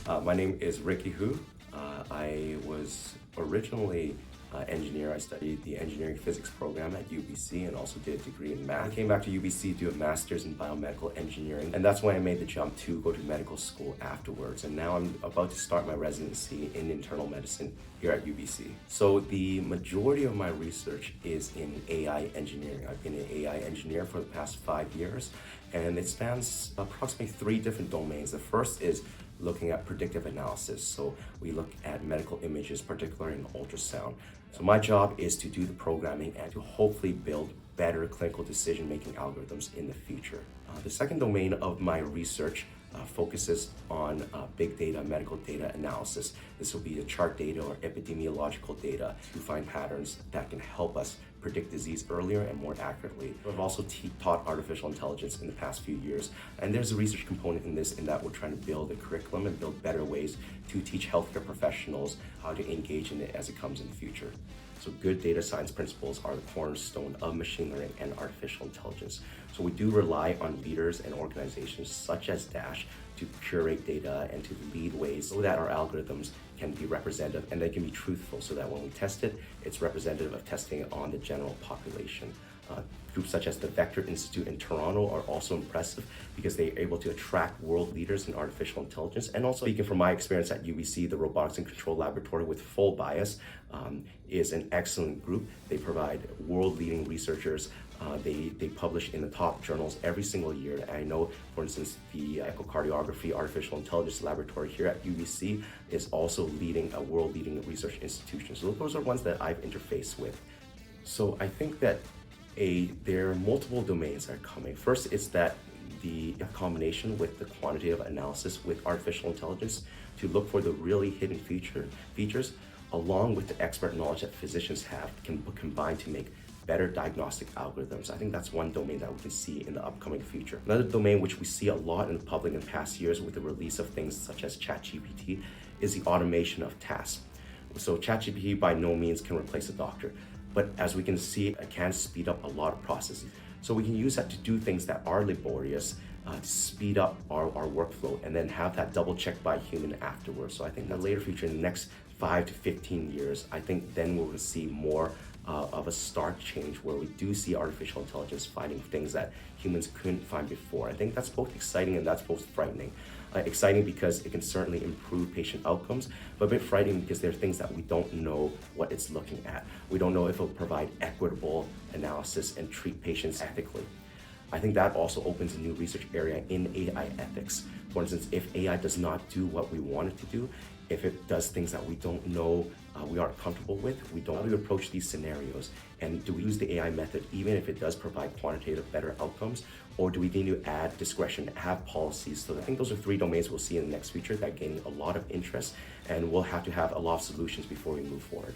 My name is Ricky Hu. I was originally an engineer. I studied the engineering physics program at UBC and also did a degree in math. I came back to UBC to do a master's in biomedical engineering, and that's when I made the jump to go to medical school afterwards. And now I'm about to start my residency in internal medicine here at UBC. So the majority of my research is in AI engineering. I've been an AI engineer for the past 5 years, and it spans approximately 3 different domains. The first is looking at predictive analysis. So we look at medical images, particularly in ultrasound. So my job is to do the programming and to hopefully build better clinical decision-making algorithms in the future. The second domain of my research focuses on big data, medical data analysis. This will be the chart data or epidemiological data to find patterns that can help us predict disease earlier and more accurately. I've also taught artificial intelligence in the past few years, and there's a research component in this in that we're trying to build a curriculum and build better ways to teach healthcare professionals how to engage in it as it comes in the future. So good data science principles are the cornerstone of machine learning and artificial intelligence. So we do rely on leaders and organizations such as Dash to curate data and to lead ways so that our algorithms can be representative and they can be truthful, so that when we test it, it's representative of testing it on the general population. Groups such as the Vector Institute in Toronto are also impressive because they are able to attract world leaders in artificial intelligence. And also, speaking from my experience at UBC, the Robotics and Control Laboratory with Full Bias is an excellent group. They provide world-leading researchers. They publish in the top journals every single year. And I know, for instance, the Echocardiography Artificial Intelligence Laboratory here at UBC is also leading a world-leading research institution. So those are ones that I've interfaced with. So I think that there are multiple domains that are coming. First is that the combination with the quantitative analysis with artificial intelligence to look for the really hidden features along with the expert knowledge that physicians have can combine to make better diagnostic algorithms. I think that's one domain that we can see in the upcoming future. Another domain which we see a lot in the public in past years with the release of things such as ChatGPT is the automation of tasks. So ChatGPT by no means can replace a doctor, but as we can see, it can speed up a lot of processes. So we can use that to do things that are laborious, to speed up our workflow, and then have that double checked by a human afterwards. So I think in the later future, in the next 5 to 15 years, I think then we'll see more of a stark change where we do see artificial intelligence finding things that humans couldn't find before. I think that's both exciting and that's both frightening. Exciting because it can certainly improve patient outcomes, but a bit frightening because there are things that we don't know what it's looking at. We don't know if it'll provide equitable analysis and treat patients ethically. I think that also opens a new research area in AI ethics. For instance, if AI does not do what we want it to do, if it does things that we don't know, we aren't comfortable with, how do we approach these scenarios? And do we use the AI method even if it does provide quantitative better outcomes? Or do we need to add discretion, have policies? So I think those are 3 domains we'll see in the next future that gain a lot of interest, and we'll have to have a lot of solutions before we move forward.